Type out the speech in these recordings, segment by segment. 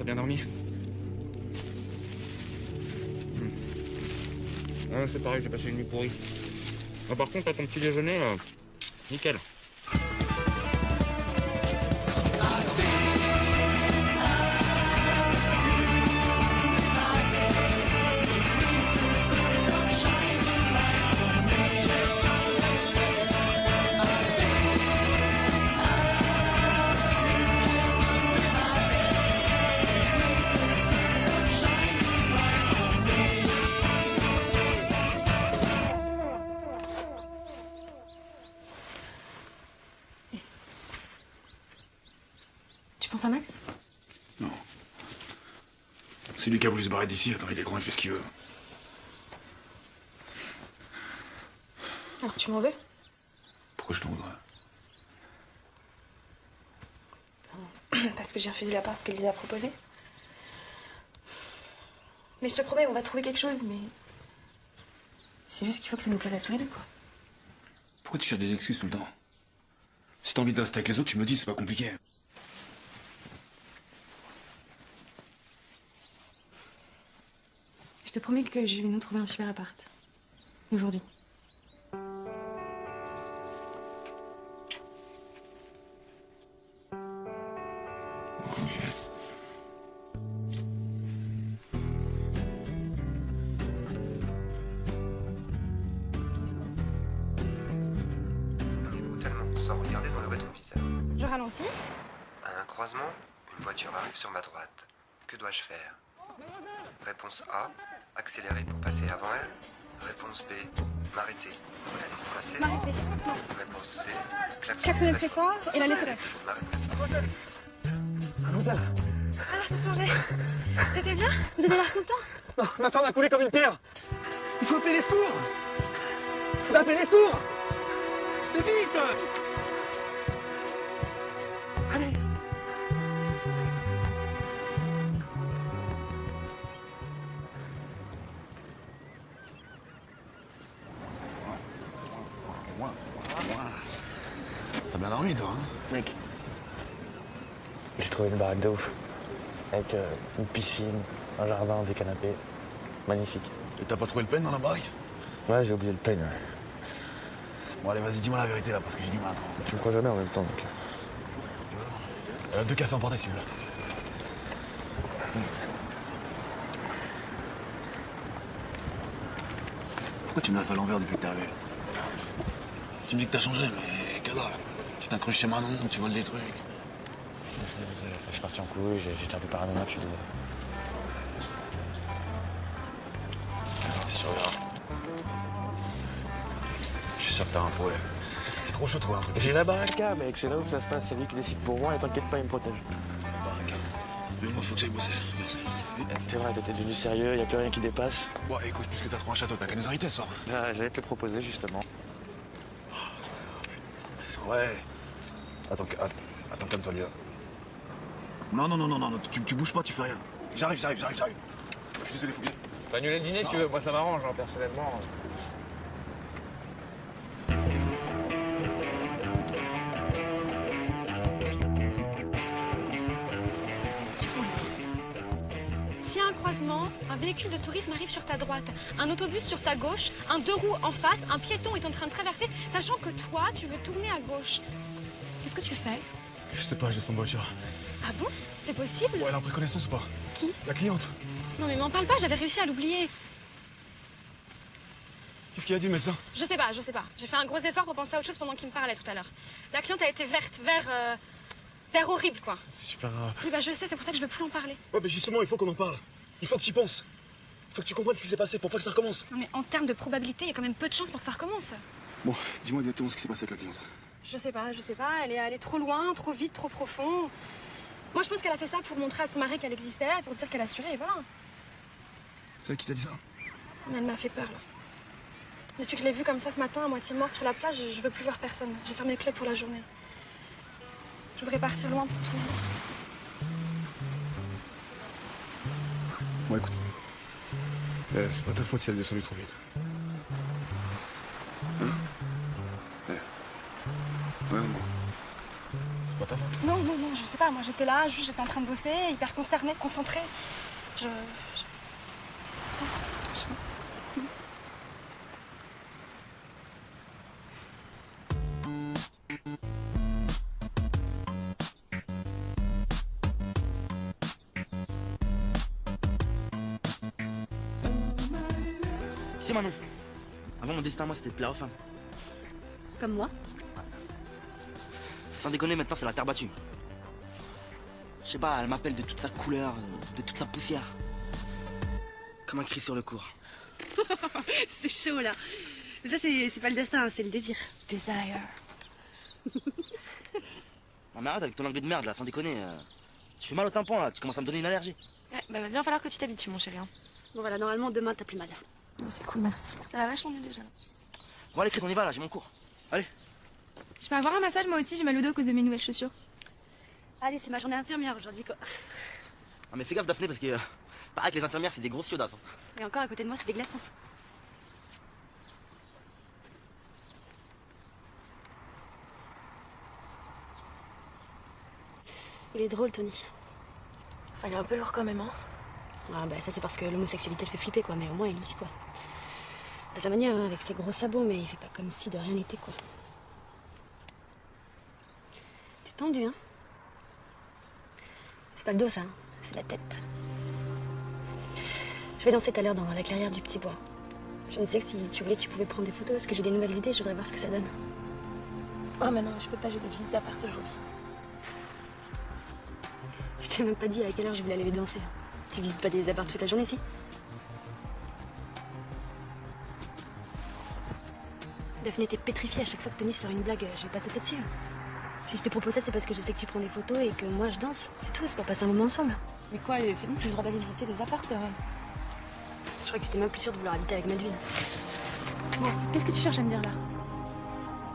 T'as bien dormi? Ouais, c'est pareil, j'ai passé une nuit pourrie. Ah, par contre, à ton petit déjeuner, nickel. Tu penses à Max? Non. C'est lui qui a voulu se barrer d'ici. Attends, il est grand, il fait ce qu'il veut. Alors tu m'en veux? Pourquoi je t'en voudrais? Parce que j'ai refusé l'appart que Lisa a proposé. Mais je te promets, on va trouver quelque chose, mais... C'est juste qu'il faut que ça nous plaise à tous les deux, quoi. Pourquoi tu cherches des excuses tout le temps? Si t'as envie de rester avec les autres, tu me dis, c'est pas compliqué. Je te promets que je vais nous trouver un super appart. Aujourd'hui. Brutalement, sans regarder dans le rétroviseur. Je ralentis. À un croisement, une voiture arrive sur ma droite. Que dois-je faire? Réponse A, accélérer pour passer avant elle. Réponse B, m'arrêter pour la laisser passer. M'arrêter. Non. Réponse C, Klaxonner très fort et la laisser passer. M'arrêter. Alors, c'est plongé. T'étais bien? Vous avez l'air content? Non, ma femme a coulé comme une pierre. Il faut appeler les secours. Il faut appeler les secours. Mais vite. Allez. T'as bien dormi, toi, hein? Mec, j'ai trouvé une baraque de ouf. Avec une piscine, un jardin, des canapés. Magnifique. Et t'as pas trouvé le peine dans la baraque? Ouais, j'ai oublié le pain. Ouais. Bon, allez, vas-y, dis-moi la vérité, là, parce que j'ai du mal à trop. Tu me crois jamais en même temps, donc. 2 cafés emportés, s'il vous plaît. Pourquoi tu me l'as fait à l'envers depuis que t'es arrivé? Tu me dis que t'as changé, mais que dalle. Tu t'incrustes chez Manon, tu voles des trucs. Je suis parti en couille, j'ai été un peu paranoïaque, je suis désolé. Si tu regardes. Je suis sûr que t'as un trouvé. C'est trop chaud de trouver un truc. J'ai la baraka, mec, c'est là où ça se passe, c'est lui qui décide pour moi et t'inquiète pas, il me protège. Baraka. Mais moi, faut que j'aille bosser. Merci. C'est vrai, toi t'es devenu sérieux, y a plus rien qui dépasse. Bon, écoute, puisque t'as trouvé un château, t'as qu'à nous inviter ce soir. Ah, j'allais te le proposer, justement. Ouais. Attends, calme-toi, Lisa. Non, tu bouges pas, tu fais rien. J'arrive. Je suis désolé, faut bien. Bah, annuler le dîner si tu veux, moi ça m'arrange, hein, personnellement. C'est fou, Lisa. S'il y a un croisement, un véhicule de tourisme arrive sur ta droite, un autobus sur ta gauche, un 2 roues en face, un piéton est en train de traverser, sachant que toi, tu veux tourner à gauche. Qu'est-ce que tu fais? Je sais pas, je descends de voiture. Ah bon? C'est possible? Ouais, elle a pris connaissance ou pas? Qui? La cliente. Non mais m'en parle pas, j'avais réussi à l'oublier. Qu'est-ce qu'il a dit, le médecin? Je sais pas. J'ai fait un gros effort pour penser à autre chose pendant qu'il me parlait tout à l'heure. La cliente a été verte, vert horrible, quoi. C'est super grave. Oui, bah je sais, c'est pour ça que je veux plus en parler. Ouais, mais justement, il faut qu'on en parle. Il faut que tu y penses. Il faut que tu comprennes ce qui s'est passé pour pas que ça recommence. Non mais en termes de probabilité, il y a quand même peu de chances pour que ça recommence. Bon, dis-moi exactement ce qui s'est passé avec la cliente. Je sais pas, elle est allée trop loin, trop vite, trop profond. Moi je pense qu'elle a fait ça pour montrer à son mari qu'elle existait, pour se dire qu'elle assurait, et voilà. C'est elle qui t'a dit ça? Mais elle m'a fait peur, là. Depuis que je l'ai vue comme ça ce matin, à moitié morte sur la plage, je veux plus voir personne. J'ai fermé le club pour la journée. Je voudrais partir loin pour toujours. Bon, écoute. C'est pas ta faute si elle est descendue trop vite. Hein? Ouais, non. C'est pas ta faute. Non, je sais pas. Moi, j'étais là, juste, j'étais en train de bosser, hyper consternée, concentrée. Je... Tu sais Manon, avant mon destin à moi c'était de plaire aux femmes. Comme moi. Sans déconner, maintenant c'est la terre battue. Je sais pas, elle m'appelle de toute sa couleur, de toute sa poussière. Comme un cri sur le cours. C'est chaud, là. Mais ça, c'est pas le destin, c'est le désir. Desire. Non mais arrête avec ton anglais de merde là, sans déconner. Tu fais mal au tympan là, tu commences à me donner une allergie. Ouais, bah, va bien falloir que tu t'habitues, mon chéri. Hein. Bon, voilà, normalement, demain, t'as plus mal. C'est cool, merci. Ça va vachement mieux déjà. Bon allez Chris, on y va là, j'ai mon cours. Allez. Je peux avoir un massage moi aussi, j'ai mal au dos à cause de mes nouvelles chaussures. Allez, c'est ma journée infirmière aujourd'hui, quoi. Ah mais fais gaffe Daphné parce que pareil que les infirmières c'est des grosses chiodasses. Et encore, à côté de moi, c'est des glaçons. Il est drôle, Tony. Enfin, il est un peu lourd quand même, hein. Ah, bah, ça, c'est parce que l'homosexualité le fait flipper, quoi. Mais au moins, il le dit, quoi. À sa manière, hein, avec ses gros sabots, mais il fait pas comme si de rien n'était, quoi. T'es tendu, hein? C'est pas le dos, ça, hein. C'est la tête. Je vais danser tout à l'heure dans la clairière du petit bois. Je me disais que si tu voulais, tu pouvais prendre des photos, parce que j'ai des nouvelles idées, je voudrais voir ce que ça donne. Oh, mais non, je peux pas, j'ai des visites d'appart aujourd'hui. Je t'ai même pas dit à quelle heure je voulais aller les danser. Tu visites pas des apparts toute la journée, si? Daphné, t'es pétrifiée à chaque fois que Tony sort une blague. Je vais pas te sauter dessus. Si je te propose ça, c'est parce que je sais que tu prends des photos et que moi je danse. C'est tout, c'est pour passer un moment ensemble. Mais quoi, c'est bon, j'ai le droit d'aller visiter des apparts. Je crois que t'étais même plus sûre de vouloir habiter avec Madeline. Bon, qu'est-ce que tu cherches à me dire là?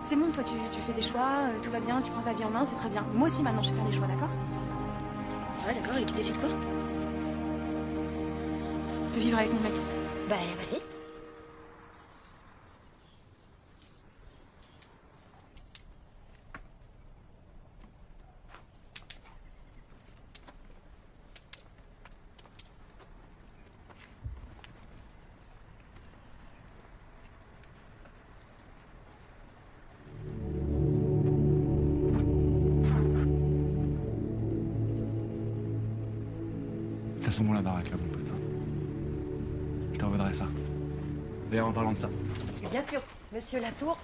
C'est bon, toi tu fais des choix, tout va bien, tu prends ta vie en main, c'est très bien. Moi aussi maintenant je vais faire des choix, d'accord? Ouais, d'accord, et tu décides quoi? De vivre avec mon mec. Bah, vas-y. Ça sent bon la baraque là, mon pote. Je te revaudrais ça. D'ailleurs, en parlant de ça. Bien sûr, monsieur Latour.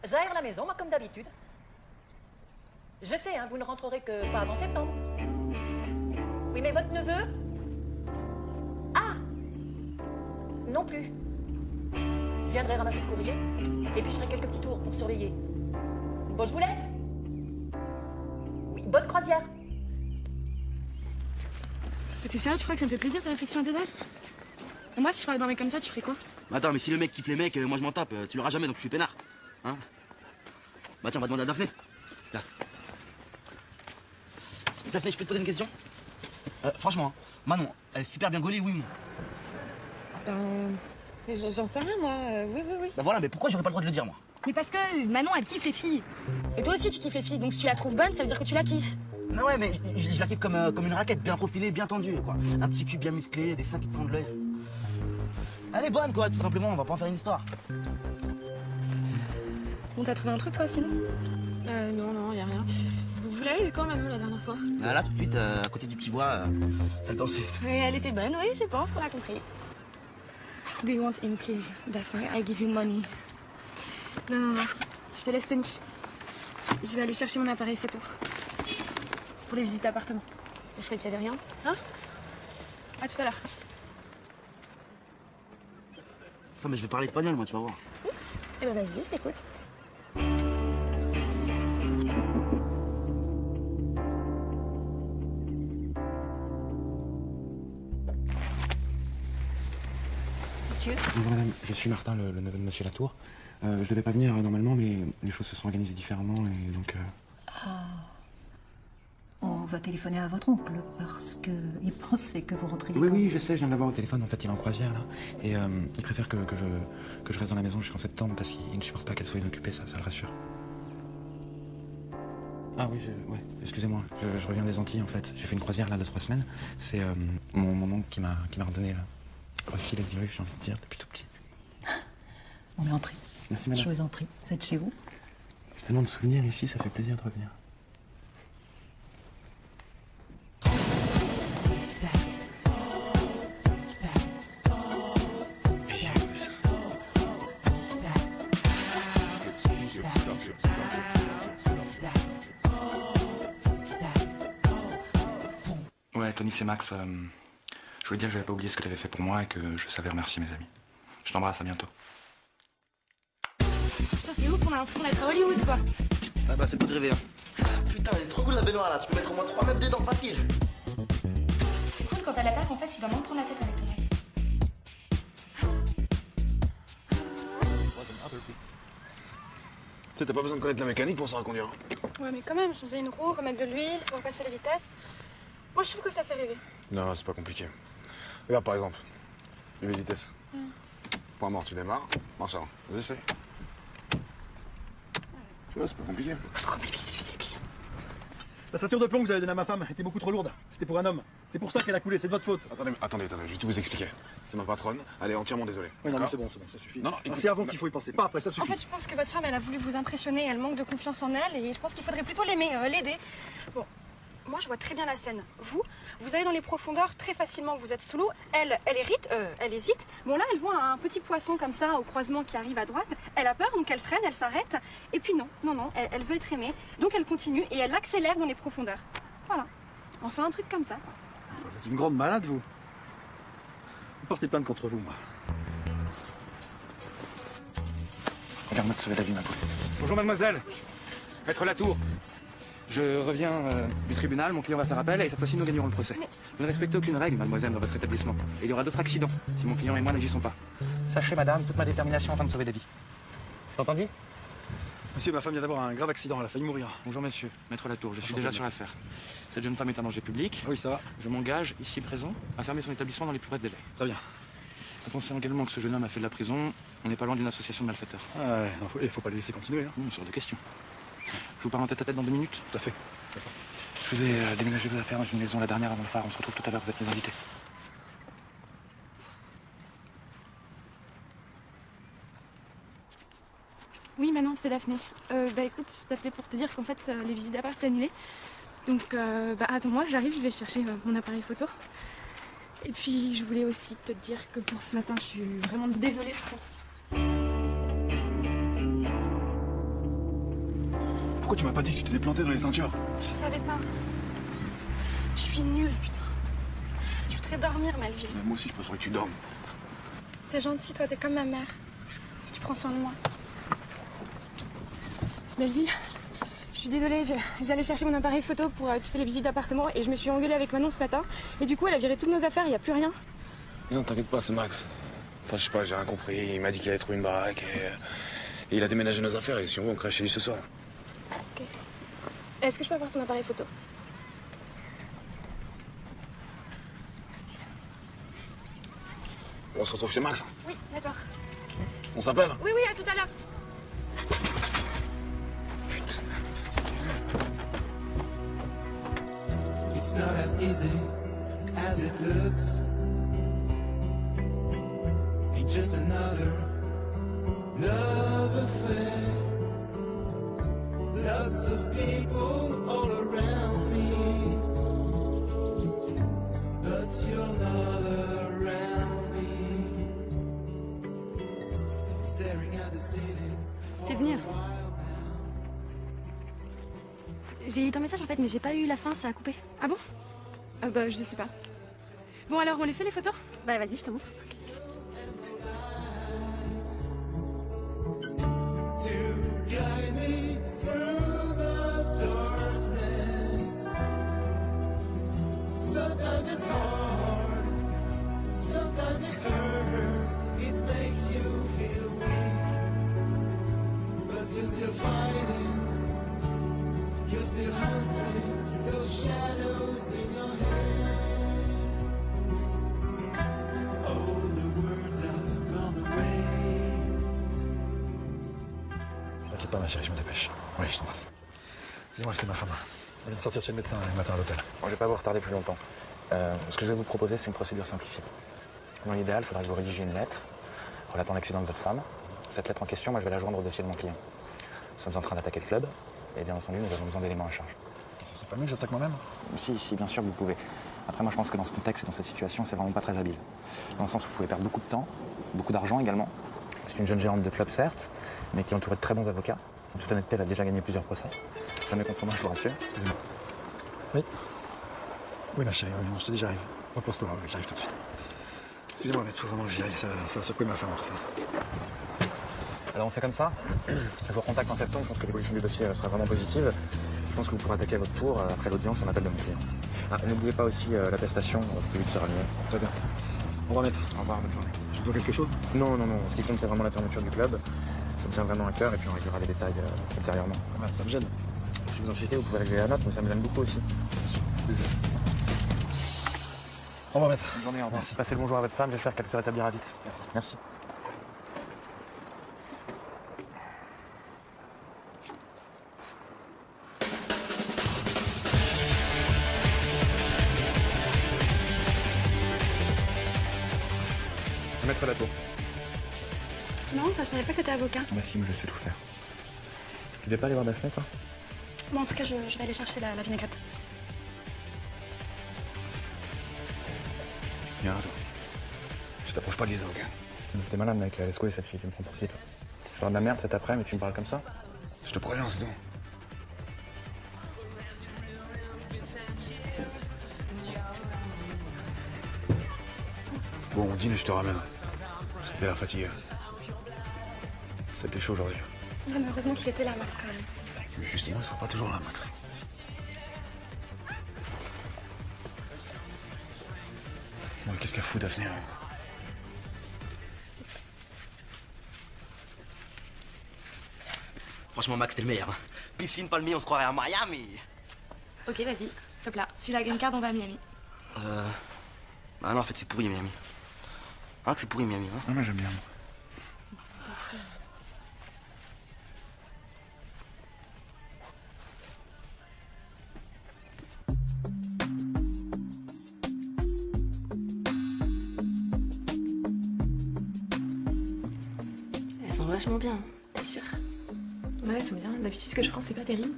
J'aère la maison, moi, comme d'habitude. Je sais, hein, vous ne rentrerez que pas avant septembre. Oui, mais votre neveu? Ah! Non plus. Je viendrai ramasser le courrier, et puis je ferai quelques petits tours pour surveiller. Bon, je vous laisse. Oui, bonne croisière. Mais t'es sérieux, tu crois que ça me fait plaisir ta réflexion à deux balles? Et moi, si je parlais d'un mec comme ça, tu ferais quoi? Attends, mais si le mec kiffe les mecs, moi je m'en tape, tu l'auras jamais donc je suis peinard. Hein? Bah tiens, on va demander à Daphné. Là. Daphné, je peux te poser une question? Franchement, hein, Manon, elle est super bien gaulée, oui ou non? J'en sais rien, moi. Oui. Bah voilà, mais pourquoi j'aurais pas le droit de le dire, moi? Mais parce que Manon, elle kiffe les filles. Et toi aussi, tu kiffes les filles. Donc si tu la trouves bonne, ça veut dire que tu la kiffes. Non ouais, mais je la kiffe comme une raquette, bien profilée, bien tendue, quoi. Un petit cul bien musclé, des seins qui te font de l'œil. Elle est bonne, quoi, tout simplement, on va pas en faire une histoire. Bon, t'as trouvé un truc, toi, sinon? Non, y a rien. Vous l'avez vu quand, Manon, la dernière fois? Bah là, tout de suite, à côté du petit bois, elle dansait. Et elle était bonne, oui, je pense qu'on a compris. Do you want in, please, Daphne? I give you money. Non. Je te laisse, Tony. Je vais aller chercher mon appareil photo. Pour les visites d'appartement. Je ferais qu'il y avait rien. Hein? À tout à l'heure. Attends, mais je vais parler espagnol, moi, tu vas voir. Eh ben vas-y, je t'écoute. Monsieur? Bonjour madame, je suis Martin, le neveu de monsieur Latour. Je devais pas venir normalement, mais les choses se sont organisées différemment et donc... On va téléphoner à votre oncle parce qu'il pensait que vous rentriez. Oui, je sais, je viens de l'avoir au téléphone. En fait, il est en croisière là. Et il préfère que je reste dans la maison jusqu'en septembre parce qu'il ne supporte pas qu'elle soit inoccupée, ça le rassure. Ah oui, ouais, excusez-moi, je reviens des Antilles en fait. J'ai fait une croisière là de 3 semaines. C'est mon oncle qui m'a redonné refilé le virus, j'ai envie de dire, depuis tout petit. On est entré. Merci madame. Je vous en prie. Vous êtes chez vous? J'ai tellement de souvenirs ici, ça fait plaisir de revenir. Ouais, Tony, c'est Max. Je voulais dire que j'avais pas oublié ce que tu avais fait pour moi et que je savais remercier mes amis. Je t'embrasse, à bientôt. Putain, c'est ouf, on a l'impression d'être à Hollywood, quoi. Ah bah c'est pas de rêver, hein. Putain, elle est trop cool la baignoire là, tu peux mettre au moins 3 meufs dedans, facile. C'est cool quand t'as la place, en fait, tu dois moins te prendre la tête avec ton mec. Tu sais, t'as pas besoin de connaître la mécanique pour savoir conduire. Ouais, mais quand même, changer une roue, remettre de l'huile, savoir passer les vitesses. Moi, je trouve que ça fait rêver. Non, c'est pas compliqué. Regarde par exemple, les vitesses. Point mort, tu démarres, marche avant. Vas-y, essaye. Tu vois, c'est pas compliqué. C'est quoi, mais c'est le client. La ceinture de plomb que vous avez donnée à ma femme était beaucoup trop lourde. C'était pour un homme. C'est pour ça qu'elle a coulé, c'est de votre faute. Attendez, je vais tout vous expliquer. C'est ma patronne, elle est entièrement désolée. Oui, non, mais D'accord? c'est bon, ça suffit. Non, écoute, c'est avant qu'il faut y penser, pas après, ça En suffit. fait, je pense que votre femme, elle a voulu vous impressionner, elle manque de confiance en elle, et je pense qu'il faudrait plutôt l'aimer, l'aider. Bon, moi, je vois très bien la scène. Vous allez dans les profondeurs très facilement, vous êtes sous l'eau. Elle hésite. Bon, là, elle voit un petit poisson comme ça au croisement qui arrive à droite. Elle a peur, donc elle freine, elle s'arrête. Et puis non, elle veut être aimée. Donc elle continue et elle accélère dans les profondeurs. Voilà. Enfin, un truc comme ça. Vous êtes une grande malade, vous. Vous portez plainte contre vous, moi. Regarde-moi de sauver la vie, ma poule. Bonjour mademoiselle. Maître Latour. Je reviens du tribunal, mon client va faire appel et cette fois-ci nous gagnerons le procès. Vous ne respectez aucune règle, mademoiselle, dans votre établissement. Et il y aura d'autres accidents si mon client et moi n'agissons pas. Sachez, madame, toute ma détermination afin de sauver des vies. C'est entendu? Monsieur, ma femme vient d'avoir un grave accident, elle a failli mourir. Bonjour monsieur, maître Latour, je suis Bonjour, déjà maître. sur l'affaire. Cette jeune femme est un danger public. Oui, ça va. Je m'engage, ici présent, à fermer son établissement dans les plus brefs délais. Très bien. Pensez également que ce jeune homme a fait de la prison. On n'est pas loin d'une association de malfaiteurs. Ah ouais, il faut pas le laisser continuer. Hein. Une sorte de question. Je vous parle en tête à tête dans 2 minutes. Tout à fait. Je vais déménager vos affaires dans une maison, la dernière avant le phare. On se retrouve tout à l'heure, vous êtes les invités. Oui, Manon, c'est Daphné. Bah écoute, je t'appelais pour te dire qu'en fait, les visites d'appart étaient annulées. Donc, bah attends-moi, j'arrive, je vais chercher mon appareil photo. Et puis, je voulais aussi te dire que pour ce matin, je suis vraiment désolée. Pourquoi tu m'as pas dit que tu t'étais planté dans les ceintures? Je savais pas. Je suis nulle, putain. Je voudrais dormir, Melville. Mais moi aussi, je préférerais que tu dormes. T'es gentille, toi, t'es comme ma mère. Tu prends soin de moi. Melville, je suis désolée, j'allais chercher mon appareil photo pour tu sais, les visites d'appartement et je me suis engueulée avec Manon ce matin. Et du coup, elle a viré toutes nos affaires, il n'y a plus rien. Non, t'inquiète pas, c'est Max. Enfin, je sais pas, j'ai rien compris. Il m'a dit qu'il allait trouver une baraque et il a déménagé nos affaires et si on veut, on crée chez lui ce soir. Ok. Est-ce que je peux avoir ton appareil photo? On se retrouve chez Max. Oui, d'accord. On s'appelle? Oui, à tout à l'heure. It's not as easy as it looks. Ain't just another love affair. Lots of people all around me, but you're not around me. Staring at the ceiling. T'es venu? J'ai eu ton message en fait, mais j'ai pas eu la fin, ça a coupé. Ah bon? Bah je sais pas. Bon alors on les fait les photos? Bah vas-y, je te montre. To guide me through the darkness. Sometimes it's hard, sometimes it hurts, it makes you feel weak, but you're still fighting, you're still hunting those shadows in your head. Oh, the words have gone away. T'inquiète pas, ma chérie, je me dépêche. Oui, je t'embrasse. Excusez-moi, c'était ma femme. Elle vient de sortir de chez le médecin le matin à l'hôtel. Bon, je vais pas vous retarder plus longtemps. Ce que je vais vous proposer, c'est une procédure simplifiée. Dans l'idéal, il faudra que vous rédigiez une lettre relatant l'accident de votre femme. Cette lettre en question, moi, je vais la joindre au dossier de mon client. Nous sommes en train d'attaquer le club, et bien entendu, nous avons besoin d'éléments à charge. C'est pas mieux que j'attaque moi-même? Si, bien sûr, vous pouvez. Après, moi, je pense que dans ce contexte et dans cette situation, c'est vraiment pas très habile. Dans le sens où vous pouvez perdre beaucoup de temps, beaucoup d'argent également. C'est une jeune gérante de club, certes, mais qui est entourée de très bons avocats. En toute honnêteté, elle a déjà gagné plusieurs procès. Jamais contre moi, je vous rassure. Excusez-moi. Oui. Oui, ma chérie, oui, non, je te dis, j'arrive. Repose-toi, oui, j'arrive tout de suite. Excusez-moi, mais il faut vraiment que j'y aille. Ça va secouer ma femme, tout ça. Alors, on fait comme ça. Je vous recontacte en septembre. Je pense que l'évolution du dossier sera vraiment positive. Je pense que vous pourrez attaquer à votre tour après l'audience en appel de mon client. Ah, n'oubliez pas aussi l'attestation, plus vite sera le mieux. Très bien. Au revoir, maître. Au revoir, bonne journée. Je vous dois quelque chose? Non. Ce qui compte, c'est vraiment la fermeture du club. Ça me tient vraiment à cœur et puis on réglera les détails ultérieurement. Ah, ça me gêne. Si vous insistez, vous pouvez régler la note, mais ça me gêne beaucoup aussi. Désolé. Au revoir, maître. Bonne journée, au revoir. Merci. Passez le bonjour à votre femme, j'espère qu'elle se rétablira vite. Merci. Maître Latour. C'est marrant, ça, je savais pas que t'étais avocat. Bah si, moi je sais tout faire. Tu devais pas aller voir Daphné, toi? Bon, en tout cas, je vais aller chercher la vinaigrette. Viens, attends. Je t'approche pas de les avocats. T'es malade, mec, laisse couler cette fille, tu me prends pour qui, toi? Je ferai de la merde cet après, mais tu me parles comme ça? Je te préviens, c'est tout. Bon, on dîne et je te ramène. Parce que t'es là fatigué. C'était chaud aujourd'hui. Ouais, mais heureusement qu'il était là, Max, quand même. Mais Justine ne sera pas toujours là, Max. Bon, qu'est-ce qu'elle fout, Daphné? Franchement, Max, t'es le meilleur. Hein. Piscine, palmier, on se croirait à Miami. Ok, vas-y, top là. Si la green card, on va à Miami. Ah non, en fait, c'est pourri, Miami. Hein, c'est pourri, Miami. Hein. Non, mais j'aime bien. Elles sont vachement bien, t'es sûre? Ouais, elles sont bien. D'habitude, ce que je prends, c'est pas terrible.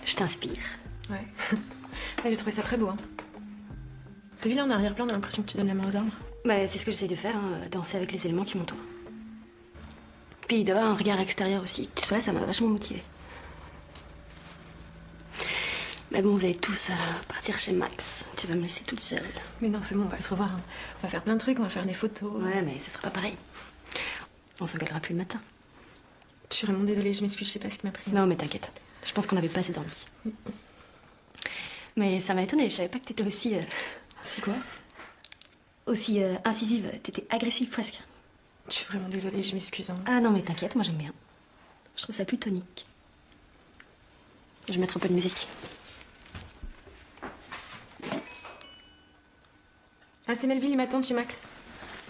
Je t'inspire. Ouais. Ouais, j'ai trouvé ça très beau. Hein. T'as vu là en arrière-plan, on a l'impression que tu donnes la main aux arbres. Bah, c'est ce que j'essaye de faire, hein, danser avec les éléments qui m'entourent. Puis d'avoir un regard extérieur aussi. Tu vois, ça m'a vachement motivée. Mais bon, vous allez tous partir chez Max. Tu vas me laisser toute seule. Mais non, c'est bon, on va se revoir. Hein. On va faire plein de trucs, on va faire des photos. Ouais, mais ça sera pas pareil. On s'engueulera plus le matin. Je suis vraiment désolée, je m'excuse, je sais pas ce qui m'a pris. Non, mais t'inquiète. Je pense qu'on avait pas assez dormi. Mais ça m'a étonnée, je savais pas que t'étais aussi... Si quoi? Aussi incisive. T'étais agressive presque. Je suis vraiment désolée, je m'excuse. Hein. Ah non, mais t'inquiète, moi j'aime bien. Je trouve ça plus tonique. Je vais mettre un peu de musique. Ah, c'est Melville, il m'attend chez Max.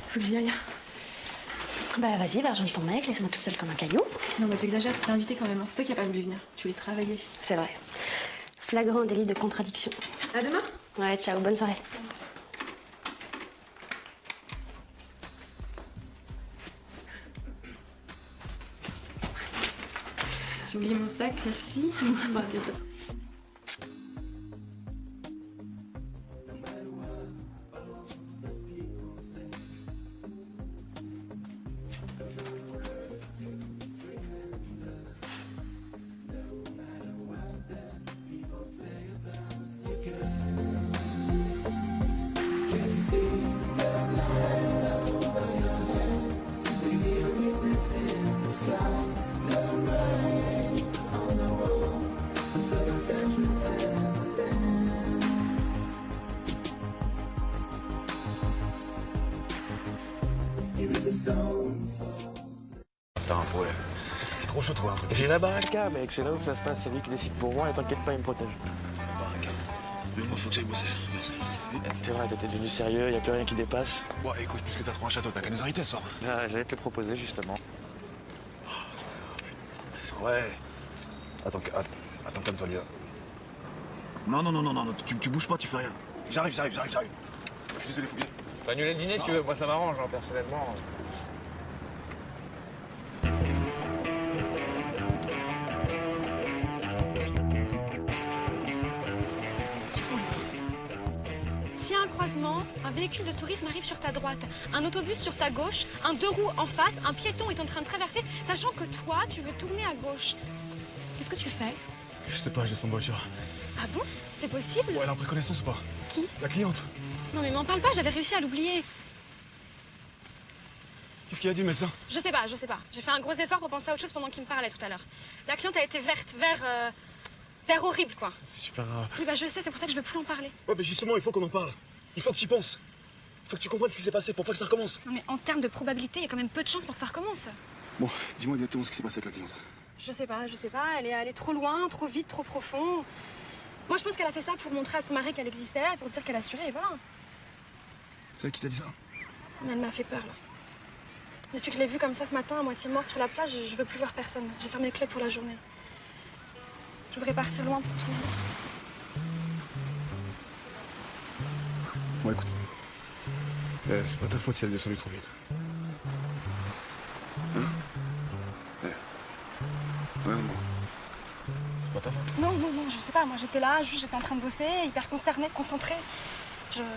Faut que j'y aille. Bah vas-y, va rejoindre ton mec, laisse-moi toute seule comme un caillou. Non, bah t'exagères, t'es invité quand même. Hein. C'est toi qui n'as pas voulu venir. Tu voulais travailler. C'est vrai. Flagrant délit de contradiction. À demain. Ouais, ciao, bonne soirée. J'ai oublié mon sac, merci. Bon, à bientôt. T'as un trouvé. C'est trop chaud de trouver un truc. J'ai la baraka, mec, c'est là où ça se passe, c'est lui qui décide pour moi et t'inquiète pas, il me protège. Mais moi, faut que j'aille bosser. Merci. C'est vrai, t'es devenu sérieux, y a plus rien qui dépasse. Bon, écoute, puisque t'as trouvé un château, t'as qu'à nous inviter ce soir. Ah, j'allais te le proposer, justement. Ouais. Attends, calme-toi, Lia. Non, non, non, non, non, tu bouges pas, tu fais rien. J'arrive. Je suis désolé, faut bien. Bah, annuler le dîner si tu veux, moi ça m'arrange, hein, personnellement. C'est fou, Lisa. S'il y a un croisement, un véhicule de tourisme arrive sur ta droite, un autobus sur ta gauche, un deux roues en face, un piéton est en train de traverser, sachant que toi, tu veux tourner à gauche. Qu'est-ce que tu fais? Je sais pas, je descends en voiture. Ah bon? C'est possible? Ouais, elle a pris connaissance ou pas? Qui? La cliente. Non mais m'en parle pas, j'avais réussi à l'oublier. Qu'est-ce qu'il a dit le médecin? Je sais pas. J'ai fait un gros effort pour penser à autre chose pendant qu'il me parlait tout à l'heure. La cliente a été verte, vert horrible quoi. C'est super grave. Oui bah je sais, c'est pour ça que je veux plus en parler. Ouais, mais justement, il faut qu'on en parle. Il faut que tu y penses. Il faut que tu comprennes ce qui s'est passé pour pas que ça recommence. Non mais en termes de probabilité, il y a quand même peu de chances pour que ça recommence. Bon, dis-moi exactement ce qui s'est passé avec la cliente. Je sais pas, elle est allée trop loin, trop vite, trop profond. Moi je pense qu'elle a fait ça pour montrer à son mari qu'elle existait, pour se dire qu'elle assurait et voilà. C'est elle qui t'a dit ça? Mais elle m'a fait peur là. Depuis que je l'ai vue comme ça ce matin, à moitié morte sur la plage, je veux plus voir personne. J'ai fermé le club pour la journée. Je voudrais partir loin pour toujours. Bon, écoute. C'est pas ta faute si elle est descendue trop vite. Hein? Ouais, non. C'est pas ta faute. Non, je sais pas. Moi j'étais là, juste j'étais en train de bosser, hyper consternée, concentrée. Je sais pas.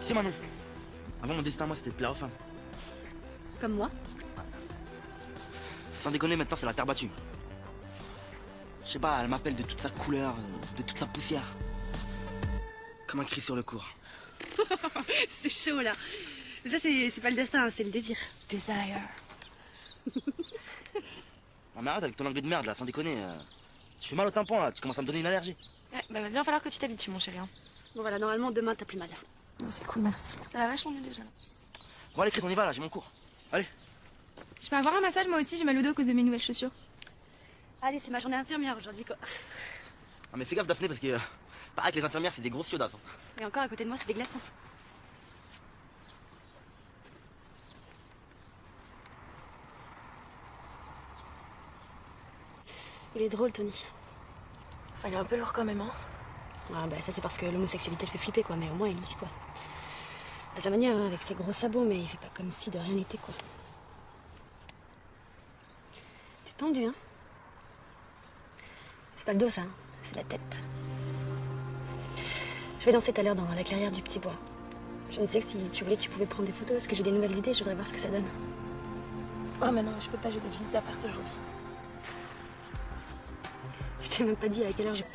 Tu sais, Manon, avant mon destin, moi, c'était de plaire aux femmes. Comme moi. Sans déconner, maintenant, c'est la terre battue. Je sais pas, elle m'appelle de toute sa couleur, de toute sa poussière. Comme un cri sur le cours. C'est chaud là. Ça, c'est pas le destin, c'est le désir. Desire. Non, mais arrête avec ton anglais de merde, là, sans déconner. Tu fais mal au tympan, là, tu commences à me donner une allergie. Ouais, bah, va bien falloir que tu t'habitues, mon chéri. Hein. Bon, voilà, normalement, demain, t'as plus mal. C'est cool, merci. Ça va vachement mieux déjà. Bon, allez, Chris, on y va, là, j'ai mon cours. Allez. Je peux avoir un massage, moi aussi, j'ai mal au dos à cause de mes nouvelles chaussures. Allez, c'est ma journée infirmière aujourd'hui, quoi. Ah, mais fais gaffe, Daphné, parce que pareil que les infirmières, c'est des grosses chiodasses. Et encore, à côté de moi, c'est des glaçons. Il est drôle, Tony. Enfin, il est un peu lourd quand même, hein. Ah, bah, ça, c'est parce que l'homosexualité le fait flipper, quoi. Mais au moins, il dit, quoi. À sa manière, hein, avec ses gros sabots, mais il fait pas comme si de rien n'était, quoi. T'es tendu, hein. C'est pas le dos, ça, hein. C'est la tête. Je vais danser tout à l'heure dans la clairière du Petit Bois. Je me disais que si tu voulais, tu pouvais prendre des photos, parce que j'ai des nouvelles idées, je voudrais voir ce que ça donne. Oh, mais non, je peux pas, j'ai des visites d'appart aujourd'hui. Je t'ai même pas dit à quelle heure j'ai...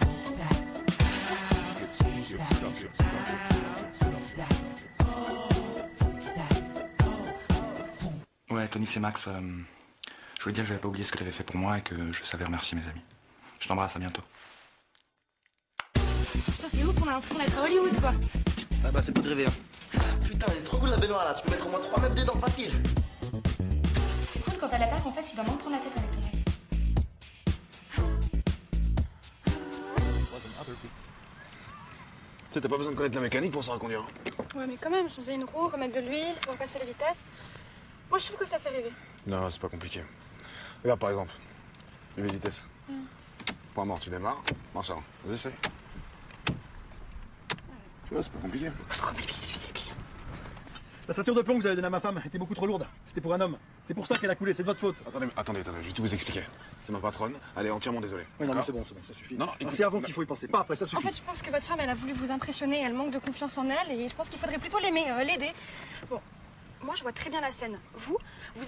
Ouais, Tony, c'est Max. Je voulais dire que j'avais pas oublié ce que t'avais fait pour moi et que je savais remercier mes amis. Je t'embrasse, à bientôt. Putain, c'est ouf, on a l'impression d'être à Hollywood, quoi. Ah bah, c'est pas de rêver, hein. Putain, elle est trop cool, la baignoire, là. Tu peux mettre au moins 3 mètres dedans, facile. C'est cool quand t'as la place, en fait, tu dois moins te prendre la tête avec ton mec. Tu sais, t'as pas besoin de connaître la mécanique pour savoir conduire. Ouais, mais quand même, changer une roue, remettre de l'huile, savoir passer les vitesses. Moi, je trouve que ça fait rêver. Non, c'est pas compliqué. Regarde, par exemple, les vitesses. Point mort, tu démarres. Marche avant. Vas-y, essaye. Tu vois, c'est pas compliqué. C'est quoi, Melville, c'est lui, c'est le client. La ceinture de plomb que vous avez donnée à ma femme était beaucoup trop lourde. C'était pour un homme. C'est pour ça qu'elle a coulé, c'est de votre faute. Attendez, je vais tout vous expliquer. C'est ma patronne, elle est entièrement désolée. Oui, non, mais D'accord c'est bon, ça suffit. Non, écoute, c'est avant qu'il faut y penser, pas après, ça En suffit. fait, je pense que votre femme, elle a voulu vous impressionner, elle manque de confiance en elle, et je pense qu'il faudrait plutôt l'aimer, l'aider. Bon, moi, je vois très bien la scène. Vous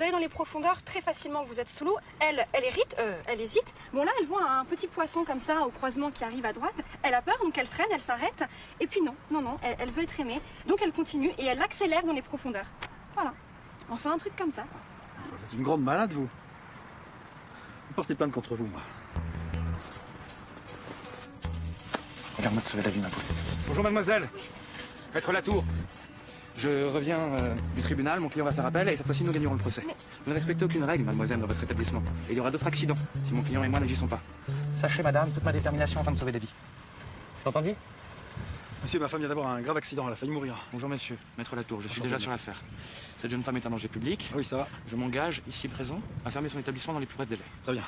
allez dans les profondeurs très facilement, vous êtes sous l'eau, elle hésite. Bon, là, elle voit un petit poisson comme ça, au croisement qui arrive à droite. Elle a peur, donc elle freine, elle s'arrête. Et puis non, elle veut être aimée. Donc elle continue et elle accélère dans les profondeurs. Voilà. Enfin, un truc comme ça. Vous êtes une grande malade, vous. Vous portez plainte contre vous, moi. Regarde-moi te sauver la vie, ma poule. Bonjour, mademoiselle. Maître Latour. Je reviens du tribunal, mon client va faire appel et cette fois-ci nous gagnerons le procès. Vous ne respectez aucune règle, mademoiselle, dans votre établissement. Et il y aura d'autres accidents si mon client et moi n'agissons pas. Sachez, madame, toute ma détermination afin de sauver des vies. C'est entendu? Monsieur, ma femme vient d'avoir un grave accident, elle a failli mourir. Bonjour monsieur, maître Latour, je suis déjà sur l'affaire. Cette jeune femme est un danger public. Oui, ça va. Je m'engage, ici présent, à fermer son établissement dans les plus brefs délais. Très bien.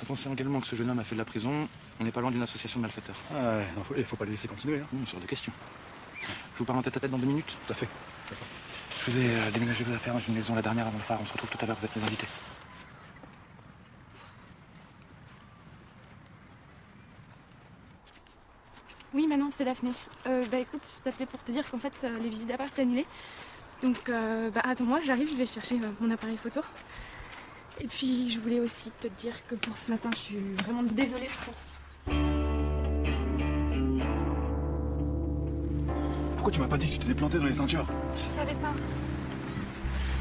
Pensez également que ce jeune homme a fait de la prison. On n'est pas loin d'une association de malfaiteurs. Ah ouais, il faut pas les laisser continuer. Hein. C'est hors de question. Je vous parle en tête-à-tête dans 2 minutes. Tout à fait. Je vais déménager vos affaires dans une maison, la dernière avant le phare. On se retrouve tout à l'heure, vous êtes mes invités. Oui, Manon, c'est Daphné. Bah écoute, je t'appelais pour te dire qu'en fait, les visites d'appart étaient annulées. Donc, bah attends-moi, j'arrive, je vais chercher mon appareil photo. Et puis, je voulais aussi te dire que pour ce matin, je suis vraiment désolée pour... Pourquoi tu m'as pas dit que tu t'étais planté dans les ceintures? Je savais pas.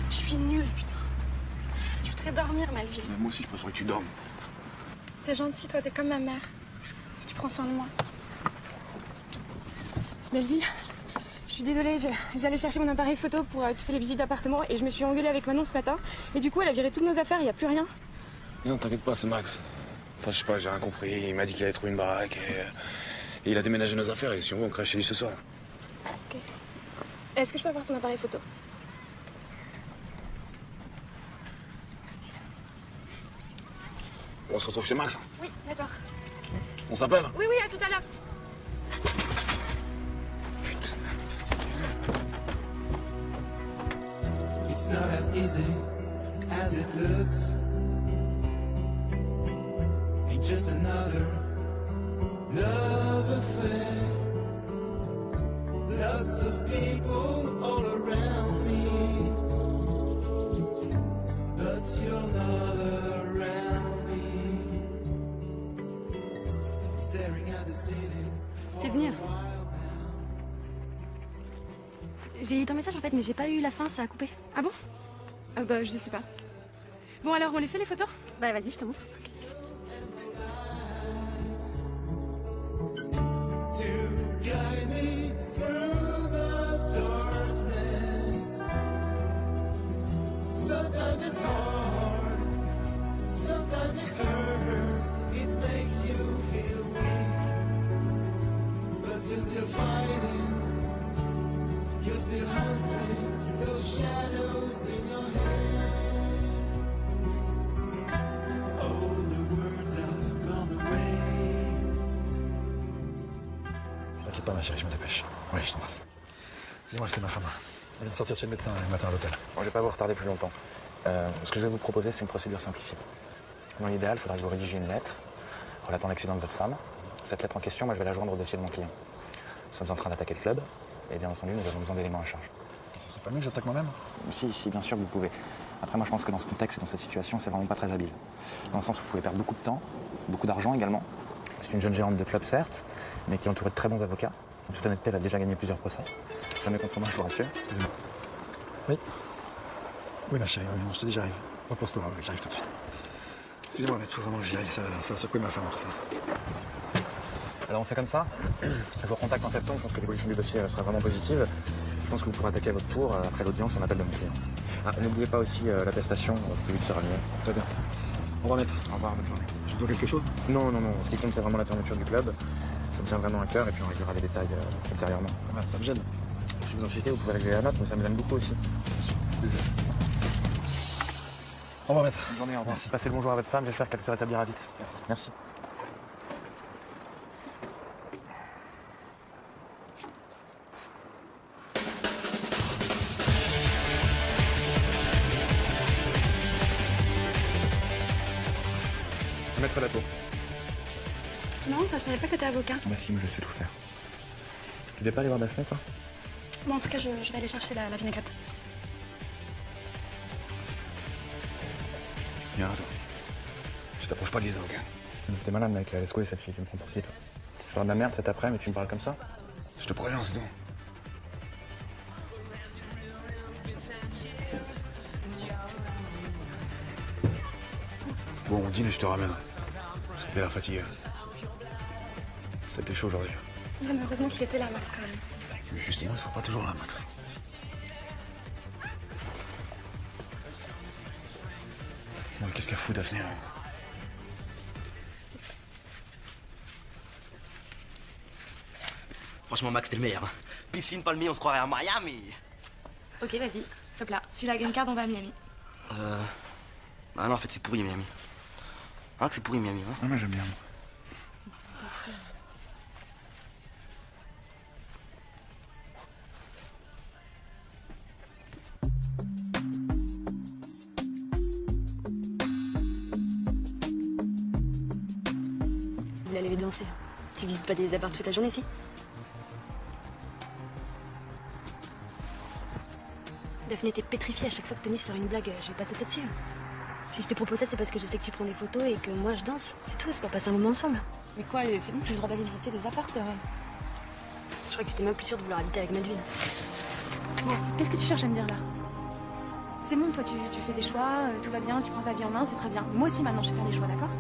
Je suis nulle, putain. Je voudrais dormir, Melville. Mais moi aussi, je préférerais que tu dormes. T'es gentil, toi, t'es comme ma mère. Tu prends soin de moi. Melville, je suis désolée, j'allais chercher mon appareil photo pour tu sais, les visites d'appartement et je me suis engueulée avec Manon ce matin. Et du coup, elle a viré toutes nos affaires, il n'y a plus rien. Non, t'inquiète pas, c'est Max. Enfin, je sais pas, j'ai rien compris. Il m'a dit qu'il allait trouver une baraque et il a déménagé nos affaires et si on veut, on crèche chez lui ce soir. Ok. Est-ce que je peux avoir ton appareil photo? On se retrouve chez Max. Oui, d'accord. On s'appelle? Oui, oui, à tout à l'heure. It's not as easy as it looks. Ain't just another love affair. Lots of people all around me, but you're not around me. Staring at the ceiling. T'es venu? J'ai eu ton message en fait, mais j'ai pas eu la fin, ça a coupé. Ah bon? Bah je sais pas. Bon alors on les fait les photos? Bah vas-y, je te montre. To guide me through the darkness. Sometimes it's hard, sometimes it hurts, it makes you feel weak, but you're still fighting, you're still hunting those shadows in your head. Oh, the words have gone away. T'inquiète pas, ma chérie, je me dépêche. Oui, je t'embrasse. Excusez-moi, c'était ma femme. Elle vient de sortir de chez le médecin le matin à l'hôtel. Bon, je vais pas vous retarder plus longtemps. Ce que je vais vous proposer, c'est une procédure simplifiée. Dans l'idéal, il faudra que vous rédigiez une lettre relatant l'accident de votre femme. Cette lettre en question, moi, je vais la joindre au dossier de mon client. Nous sommes en train d'attaquer le club, et bien entendu, nous avons besoin d'éléments à charge. C'est pas mieux que j'attaque moi-même? Si, bien sûr, vous pouvez. Après, moi, je pense que dans ce contexte et dans cette situation, c'est vraiment pas très habile. Dans le sens où vous pouvez perdre beaucoup de temps, beaucoup d'argent également. C'est une jeune gérante de club, certes, mais qui est entourée de très bons avocats. En toute honnêteté, elle a déjà gagné plusieurs procès. Jamais contre moi, je vous rassure. Excusez-moi. Oui. Oui, ma chérie, oui, non, je te dis, j'arrive. Repose-toi, oui, j'arrive tout de suite. Excusez-moi, mais il faut vraiment que j'y aille, ça va secouer ma femme, tout ça. Alors on fait comme ça. Je vous recontacte en septembre, je pense que l'évolution du dossier sera vraiment positive. Je pense que vous pourrez attaquer à votre tour après l'audience en appel de mon client. Ah, n'oubliez pas aussi l'attestation, plus vite sera le mieux. Très bien. Au revoir, maître. Au revoir, bonne journée. Je dois quelque chose? Non. Ce qui compte, c'est vraiment la fermeture du club. Ça me tient vraiment à cœur et puis on réglera les détails ultérieurement. Ah, ça me gêne. Si vous insistez, vous pouvez régler la note, mais ça me gêne beaucoup aussi. Désolé. Au revoir, maître. Bonne journée, au revoir. Merci. Passez le bonjour à votre femme, j'espère qu'elle se rétablira vite. Merci. Maître Latour. Non, ça, je savais pas que t'étais avocat. Bah si, mais je sais tout faire. Tu devais pas aller voir Daphné, toi? Bon, en tout cas, je vais aller chercher la vinaigrette. Viens là, toi. Tu t'approches pas de Lisa, ok? T'es malade, mec. Laisse couler cette fille, tu me prends pour qui, toi? Je ferai de la merde cet après, mais tu me parles comme ça? Je te préviens, c'est tout. Bon, on dîne et je te ramène. Parce que t'es l'air fatigué. C'était chaud aujourd'hui. Ouais, mais heureusement qu'il était là, Max, quand même. Mais Justine, elle sera pas toujours là, Max. Bon, qu'est-ce qu'elle fout, Daphné, là? Franchement, Max, t'es le meilleur. Hein. Piscine, palmier, on se croirait à Miami. Ok, vas-y, top là. Si j'ai la green card, on va à Miami. Ah non, en fait, c'est pourri, Miami. Hein, que c'est pourri, Miami. Hein. Ah, moi, j'aime bien, moi. Vous allez les danser. Tu visites pas des apparts toute la journée, si? Daphné, t'es pétrifiée à chaque fois que Tony sort une blague. Je vais pas te sauter dessus. Si je te propose ça, c'est parce que je sais que tu prends des photos et que moi je danse. C'est tout, c'est pour passer un moment ensemble. Mais quoi, c'est bon, j'ai le droit d'aller visiter des apparts. Je crois que t'étais même plus sûre de vouloir habiter avec Melvin. Bon, qu'est-ce que tu cherches à me dire là? C'est bon, toi, tu fais des choix, tout va bien, tu prends ta vie en main, c'est très bien. Moi aussi, maintenant, je vais faire des choix, d'accord?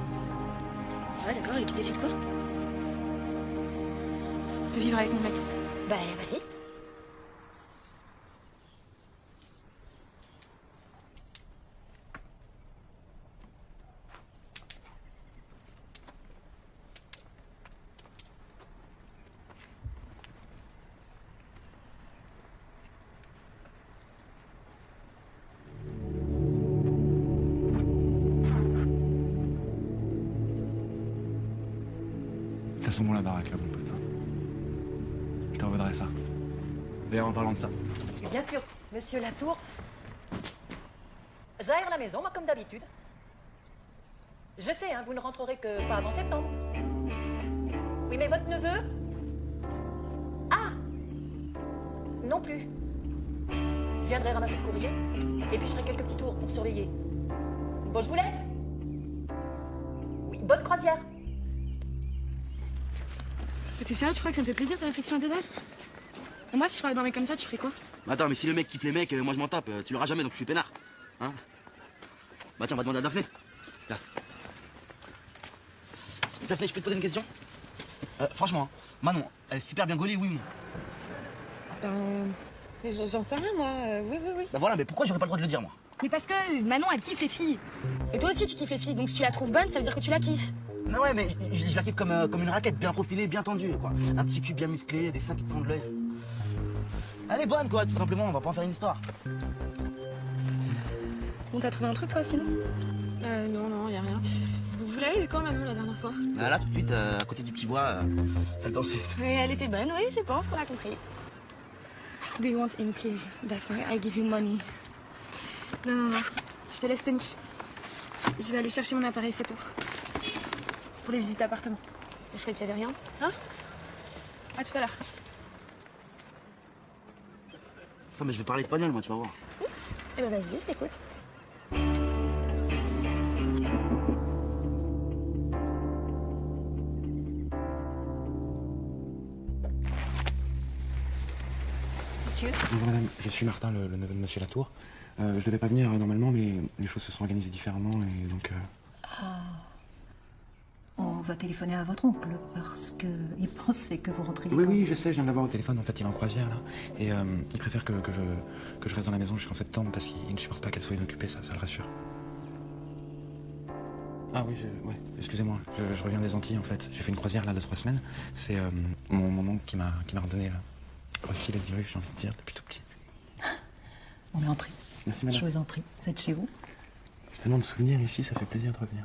Ouais, d'accord, et tu décides quoi? De vivre avec mon mec. Bah, vas-y. Ça sent bon la baraque là, mon pote. Je t'en voudrais ça. D'ailleurs, en parlant de ça. Bien sûr, monsieur Latour. J'aère la maison, moi, comme d'habitude. Je sais, hein, vous ne rentrerez que pas avant septembre. Oui, mais votre neveu? Ah! Non plus. Je viendrai ramasser le courrier, et puis je ferai quelques petits tours pour surveiller. Bon, je vous laisse. Oui, bonne croisière. T'es sérieux, tu crois que ça me fait plaisir ta réflexion à deux balles? Et moi, si je parlais d'un mec comme ça, tu ferais quoi? Attends, mais si le mec kiffe les mecs, moi je m'en tape. Tu l'auras jamais, donc je suis peinard. Hein? Bah tiens, on va demander à Daphné. Là. Daphné, je peux te poser une question? Franchement, hein, Manon, elle est super bien gaulée, oui ou non? J'en sais rien, moi. Oui. Bah voilà, mais pourquoi j'aurais pas le droit de le dire, moi? Mais parce que Manon, elle kiffe les filles. Et toi aussi, tu kiffes les filles. Donc si tu la trouves bonne, ça veut dire que tu la kiffes. Non, ouais, mais je la kiffe comme une raquette, bien profilée, bien tendue, quoi. Un petit cul bien musclé, des seins qui te font de l'œil. Elle est bonne, quoi, tout simplement, on va pas en faire une histoire. Bon, t'as trouvé un truc, toi, sinon? Non, y a rien. Vous l'avez vu quand, Manon, la dernière fois? Bah là, tout de suite, à côté du petit bois, elle dansait. Et elle était bonne, oui, je pense qu'on a compris. Do you want in, please, Daphne? I give you money. Non. Je te laisse, Tony. Je vais aller chercher mon appareil photo. Pour les visites d'appartement. Je ferais qu'il y avait rien. Hein? À tout à l'heure. Attends, mais je vais parler espagnol, moi, tu vas voir. Eh ben vas-y, je t'écoute. Monsieur? Bonjour madame, je suis Martin, le neveu de monsieur Latour. Je devais pas venir normalement, mais les choses se sont organisées différemment et donc... On va téléphoner à votre oncle parce qu'il pensait que vous rentriez. Oui, je sais, je viens de l'avoir au téléphone. En fait, il est en croisière là. Et il préfère que je reste dans la maison jusqu'en septembre parce qu'il ne supporte pas qu'elle soit inoccupée, ça le rassure. Ah oui, ouais, excusez-moi, je reviens des Antilles en fait. J'ai fait une croisière là de 3 semaines. C'est mon oncle qui m'a redonné refilé le virus, j'ai envie de dire, depuis tout petit. On est entré. Merci madame. Je vous en prie. Vous êtes chez vous? Tellement de souvenirs ici, ça fait plaisir de revenir.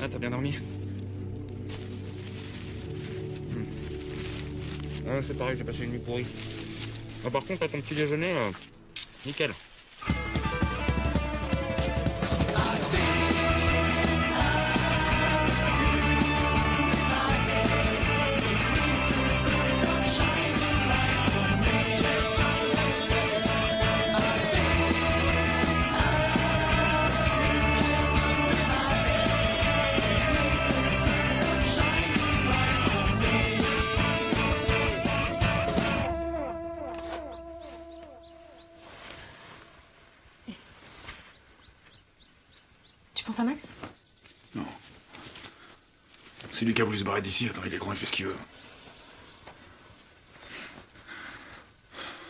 Ah, t'as bien dormi? Ah, c'est pareil, j'ai passé une nuit pourrie. Ah, par contre, à ton petit déjeuner, nickel. penses à Max? Non. C'est lui qui a voulu se barrer d'ici. Attends, il est grand, il fait ce qu'il veut.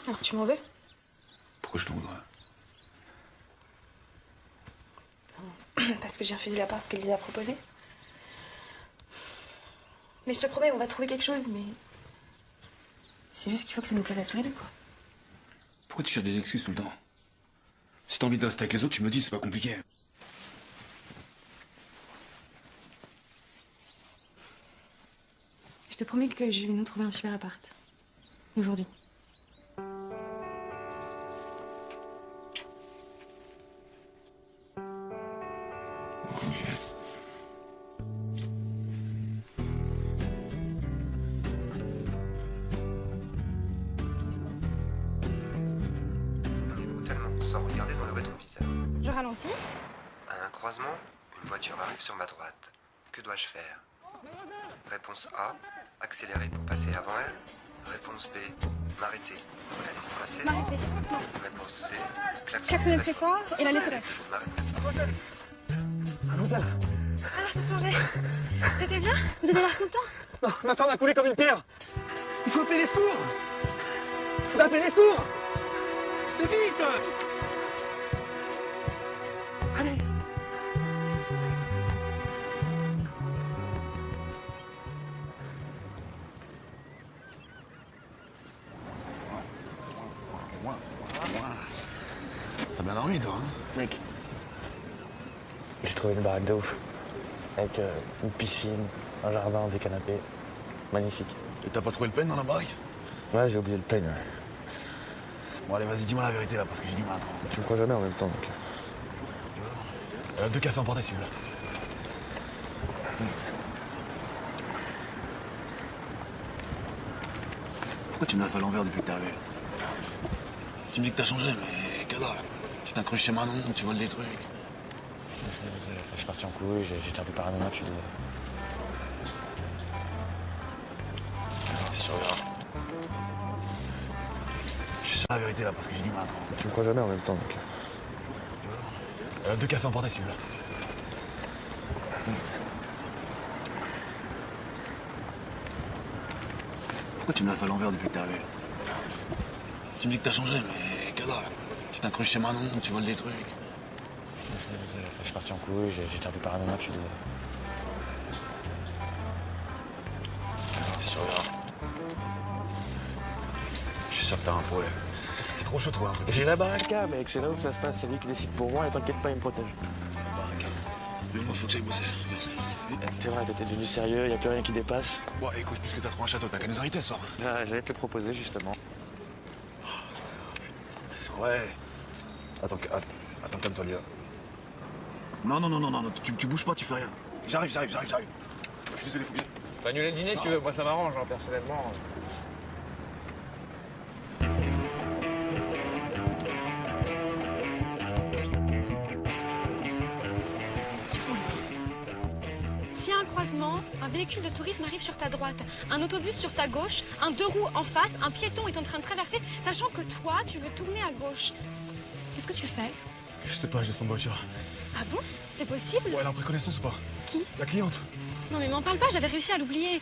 Alors tu m'en veux? Pourquoi je t'en voudrais? Parce que j'ai refusé l'appart que Lisa a proposé. Mais je te promets, on va trouver quelque chose, mais... C'est juste qu'il faut que ça nous plaise à tous les deux, quoi. Pourquoi tu cherches des excuses tout le temps? Si t'as envie de rester avec les autres, tu me dis, c'est pas compliqué. Je te promets que je vais nous trouver un super appart. Aujourd'hui. Sans regarder dans le rétroviseur. Je ralentis. À un croisement, une voiture arrive sur ma droite. Que dois-je faire? Réponse A, accélérer pour passer avant elle. Réponse B, m'arrêter pour la laisser passer. M'arrêter. Réponse C, Klaxonner très fort et la laisser passer. Mademoiselle. Alors, ça changeait. T'étais bien? Vous avez l'air content? Non, ma femme a coulé comme une pierre. Il faut appeler les secours. Il faut appeler les secours. Mais vite. Allez. T'as bien dormi, toi, hein? Mec, j'ai trouvé une baraque de ouf. Avec une piscine, un jardin, des canapés. Magnifique. Et t'as pas trouvé le pen dans la baraque? Ouais, j'ai oublié le pen, ouais. Bon, allez, vas-y, dis-moi la vérité, là, parce que j'ai du mal à trop. Tu me crois jamais en même temps, donc. 2 cafés emportés, s'il vous plaît. Pourquoi tu me l'as fait à l'envers depuis que t'es arrivé? Tu me dis que t'as changé, mais que dalle. Tu t'incrustes chez Manon, tu voles des trucs. Je suis parti en couille, j'étais un peu paranoïaque, je suis désolé. Si tu regardes. Je suis sur la vérité, là, parce que j'ai du mal à trop. Tu me crois jamais en même temps, donc. 2 cafés emportés, s'il vous plaît. Pourquoi tu me l'as fait à l'envers depuis que t'es arrivé? Tu me dis que t'as changé, mais que dalle. Tu t'incrustes chez Manon, tu voles des trucs. Je suis parti en couille, j'étais un peu paranoïaque, je suis désolé. Si tu regardes. Je suis sûr que t'as un trou, ouais. C'est trop chaud de trouver un truc. J'ai la baraka, mec, c'est là où ça se passe, c'est lui qui décide pour moi et t'inquiète pas, il me protège. Baraka. Mais moi, faut que j'aille bosser. Merci. C'est vrai, t'es devenu sérieux, y a plus rien qui dépasse. Bon, écoute, puisque t'as trouvé un château, t'as qu'à nous inviter ce soir. J'allais te le proposer, justement. Ouais. Attends, calme-toi, Lia. Non, tu bouges pas, tu fais rien. J'arrive. Je suis désolé, faut bien. Bah, annuler le dîner si tu veux, moi ça m'arrange, hein, personnellement. C'est fou, Lisa. S'il y a un croisement, un véhicule de tourisme arrive sur ta droite, un autobus sur ta gauche, un 2 roues en face, un piéton est en train de traverser, sachant que toi, tu veux tourner à gauche. Qu'est-ce que tu fais? Je sais pas, je sens voiture. Ah bon? C'est possible? Ouais, elle a pris connaissance ou pas? Qui? La cliente. Non mais m'en parle pas, j'avais réussi à l'oublier.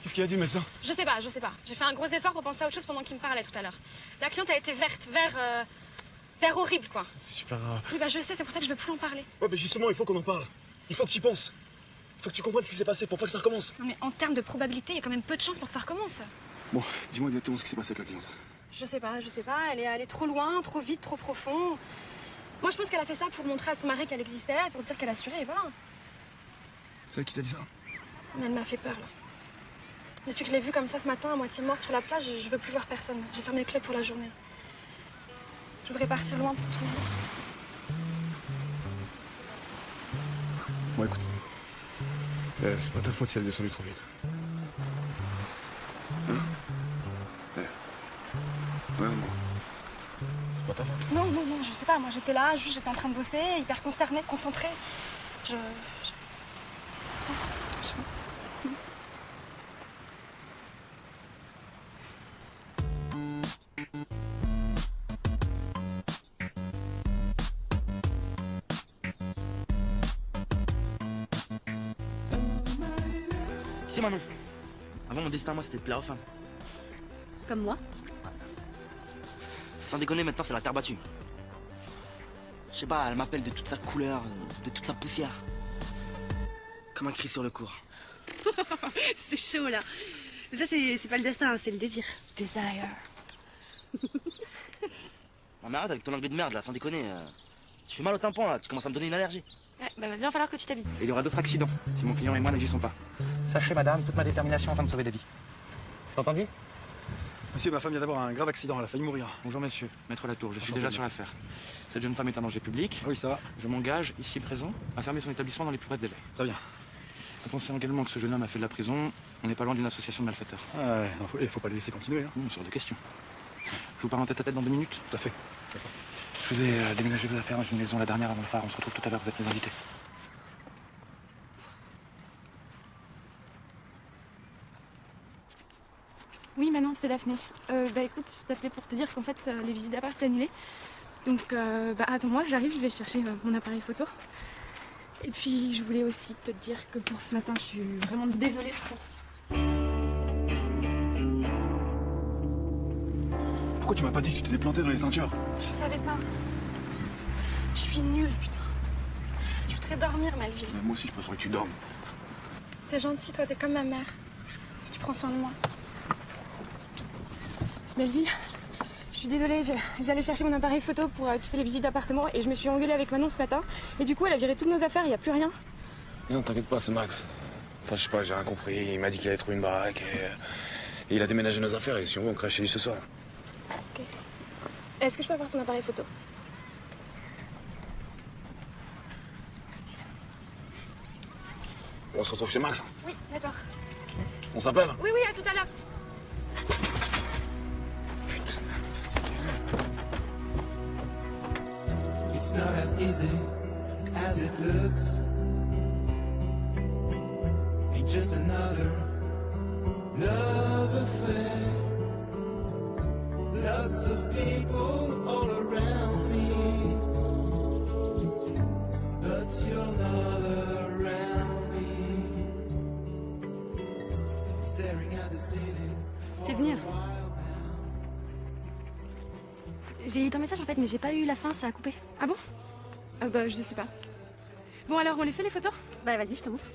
Qu'est-ce qu'il a dit, le médecin? Je sais pas. J'ai fait un gros effort pour penser à autre chose pendant qu'il me parlait tout à l'heure. La cliente a été verte, vert horrible, quoi. C'est super grave. Oui, bah je sais, c'est pour ça que je veux plus en parler. Ouais, mais justement, il faut qu'on en parle. Il faut que tu y penses. Il faut que tu comprennes ce qui s'est passé pour pas que ça recommence. Non mais en termes de probabilité, il y a quand même peu de chances pour que ça recommence. Bon, dis-moi exactement ce qui s'est passé avec la cliente. Je sais pas, elle est allée trop loin, trop vite, trop profond. Moi je pense qu'elle a fait ça pour montrer à son mari qu'elle existait, pour se dire qu'elle assurait, et voilà. C'est elle qui t'a dit ça? Mais elle m'a fait peur, là. Depuis que je l'ai vue comme ça ce matin, à moitié morte sur la plage, je veux plus voir personne. J'ai fermé le club pour la journée. Je voudrais partir loin pour toujours. Bon, écoute. C'est pas ta faute si elle est descendue trop vite. Hein? Ouais, non. C'est pas ta faute. Non, je sais pas. Moi, j'étais là, juste j'étais en train de bosser, hyper consternée, concentrée. Je sais pas. Tu sais Manon, avant mon destin à moi c'était de plaire aux femmes. Comme moi. Sans déconner, maintenant c'est la terre battue. Je sais pas, elle m'appelle de toute sa couleur, de toute sa poussière. Comme un cri sur le cours. C'est chaud là. Ça c'est pas le destin, c'est le désir. Desire. Non mais arrête avec ton anglais de merde là, sans déconner. Tu fais mal au tympan là, tu commences à me donner une allergie. Ouais, bah va bien falloir que tu t'habilles. Et il y aura d'autres accidents si mon client et moi n'agissons pas. Sachez, madame, toute ma détermination afin de sauver des vies. C'est entendu? Monsieur, ma femme vient d'avoir un grave accident, elle a failli mourir. Bonjour monsieur, maître Latour, je suis déjà sur l'affaire. Cette jeune femme est un danger public. Oui, ça va. Je m'engage, ici présent, à fermer son établissement dans les plus brefs délais. Très bien. Pensez également que ce jeune homme a fait de la prison. On n'est pas loin d'une association de malfaiteurs. Ah ouais, faut pas les laisser continuer. Hein. Sur de questions. Je vous parle en tête à tête dans 2 minutes. Tout à fait. Je vais déménager vos affaires dans une maison, la dernière avant le phare. On se retrouve tout à l'heure, vous êtes mes invités. Oui, Manon, c'est Daphné. Bah écoute, je t'appelais pour te dire qu'en fait, les visites d'appart étaient annulées. Donc, bah attends-moi, j'arrive, je vais chercher mon appareil photo. Et puis, je voulais aussi te dire que pour ce matin, je suis vraiment désolée pour... Pourquoi tu m'as pas dit que tu t'étais planté dans les ceintures? Je savais pas. Je suis nulle, putain. Je voudrais dormir, Melville. Moi aussi, je préfère que tu dormes. T'es gentil, toi, t'es comme ma mère. Tu prends soin de moi. Melville, je suis désolée, j'allais chercher mon appareil photo pour tuer les visites d'appartement et je me suis engueulée avec Manon ce matin. Et du coup, elle a viré toutes nos affaires, il n'y a plus rien. Non, t'inquiète pas, c'est Max. Enfin, je sais pas, j'ai rien compris. Il m'a dit qu'il allait trouver une baraque et il a déménagé nos affaires et si on veut, on crèche chez lui ce soir. Ok. Est-ce que je peux avoir ton appareil photo? On se retrouve chez Max. Oui, d'accord. On s'appelle? Oui, oui, à tout à l'heure. It's not as easy as it looks. Ain't just another love affair. Lots of people all around me, but you're not around me. Staring at the ceiling. T'es venu? J'ai eu ton message en fait, mais j'ai pas eu la fin, ça a coupé. Ah bon? Bah, je sais pas. Bon, alors, on les fait les photos? Bah, vas-y, je te montre.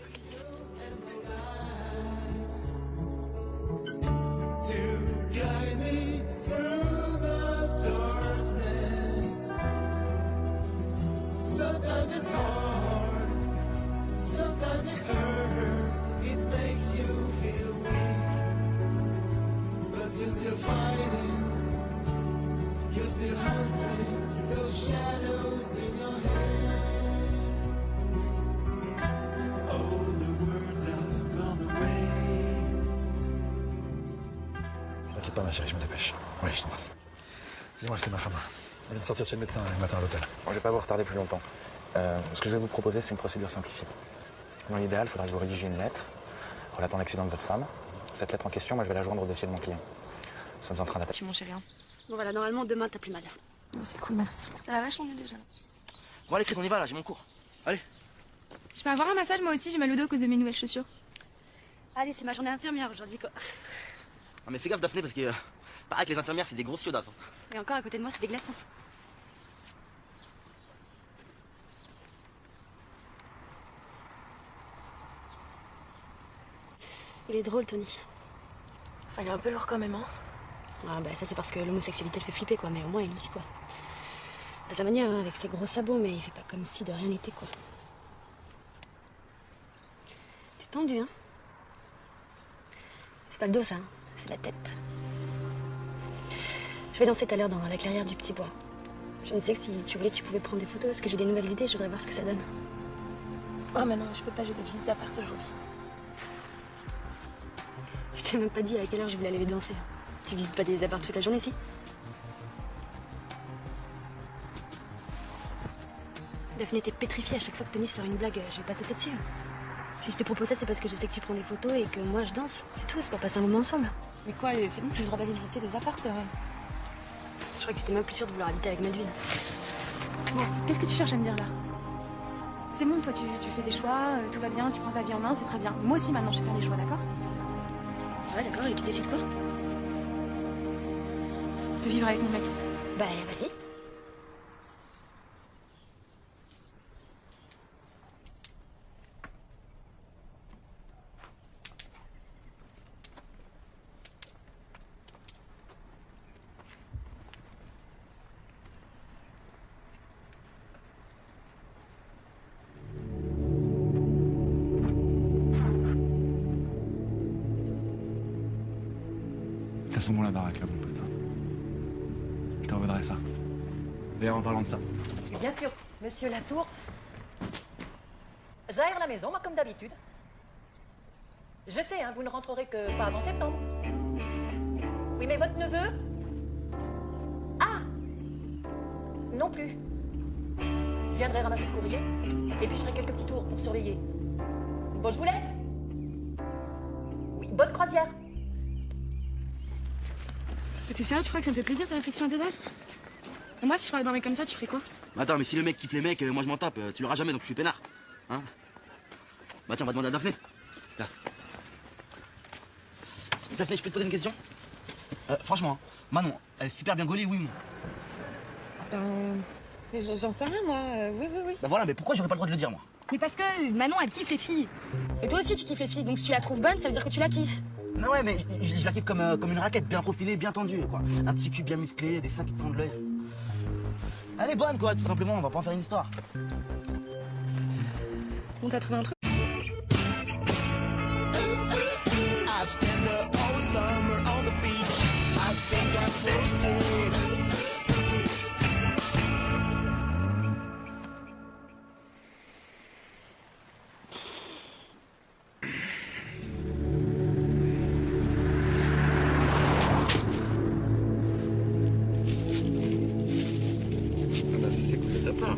To guide me through the darkness. Sometimes it's hard, sometimes it hurts, it makes you feel weak, but you're still fighting, you're still hunting those shadows in your head. Oh, the words have gone away. T'inquiète pas, ma chérie, je me dépêche. Oui, je t'embrasse. Excusez-moi, c'était ma femme. Elle vient de sortir de chez le médecin le matin à l'hôtel. Bon, je vais pas vous retarder plus longtemps. Ce que je vais vous proposer, c'est une procédure simplifiée. Dans l'idéal, il faudra que vous rédigiez une lettre relatant l'accident de votre femme. Cette lettre en question, moi, je vais la joindre au dossier de mon client. Nous sommes en train d'attaquer. Mon chéri. Bon voilà, normalement demain t'as plus mal. C'est cool, merci. Ça va vachement mieux déjà. Bon allez Chris, on y va là, j'ai mon cours. Allez. Je peux avoir un massage, moi aussi, j'ai mal au dos à cause de mes nouvelles chaussures. Allez, c'est ma journée infirmière aujourd'hui quoi. Ah mais fais gaffe Daphné parce que pareil que les infirmières c'est des grosses chiodasses. Et encore à côté de moi c'est des glaçons. Il est drôle Tony. Enfin, il est un peu lourd quand même, hein. Ah bah ça c'est parce que l'homosexualité le fait flipper quoi, mais au moins il dit quoi. À sa manière, hein, avec ses gros sabots, mais il fait pas comme si de rien n'était quoi. T'es tendu hein. C'est pas le dos ça, hein. C'est la tête. Je vais danser tout à l'heure dans la clairière du petit bois. Je me disais que si tu voulais tu pouvais prendre des photos, parce que j'ai des nouvelles idées, je voudrais voir ce que ça donne. Oh mais non, je peux pas, j'ai des visites d'appart aujourd'hui. Je t'ai même pas dit à quelle heure je voulais aller danser. Tu visites pas des apparts toute la journée, si? Daphné, t'es pétrifiée à chaque fois que Tony sort une blague. Je vais pas te sauter dessus. Si je te propose ça, c'est parce que je sais que tu prends des photos et que moi je danse. C'est tout, c'est pour passer un moment ensemble. Mais quoi, c'est bon, j'ai le droit d'aller visiter des apparts. Je crois que t'étais même plus sûre de vouloir habiter avec Melville. Bon, qu'est-ce que tu cherches à me dire là? C'est bon, toi tu fais des choix, tout va bien, tu prends ta vie en main, c'est très bien. Moi aussi maintenant je vais faire des choix, d'accord? Ouais, d'accord, et tu décides quoi? De vivre avec mon mec. Bah, vas-y. Ça sent bon la baraque là, mon pote. Je te revaudrai ça. D'ailleurs, en parlant de ça. Bien sûr, monsieur Latour. J'aère la maison, moi, comme d'habitude. Je sais, hein, vous ne rentrerez que pas avant septembre. Oui, mais votre neveu? Ah! Non plus. Je viendrai ramasser le courrier, et puis je ferai quelques petits tours pour surveiller. Bon, je vous laisse. Oui, bonne croisière. T'es sérieux, tu crois que ça me fait plaisir ta réflexion à deux balles? Et moi, si je parlais d'un mec comme ça, tu ferais quoi? Attends, mais si le mec kiffe les mecs, moi je m'en tape, tu l'auras jamais donc je suis peinard. Hein? Bah tiens, on va demander à Daphné. Là. Daphné, je peux te poser une question? Franchement, hein, Manon, elle est super bien gaulée, oui ou non? J'en sais rien, moi. Oui. Bah voilà, mais pourquoi j'aurais pas le droit de le dire, moi? Mais parce que Manon, elle kiffe les filles. Et toi aussi, tu kiffes les filles. Donc si tu la trouves bonne, ça veut dire que tu la kiffes. Non, ouais, mais je la kiffe comme une raquette, bien profilée, bien tendue, quoi. Un petit cul bien musclé, des seins qui te font de l'œil. Elle est bonne, quoi, tout simplement, on va pas en faire une histoire. On t'a trouvé un truc? C'est cool de ta part.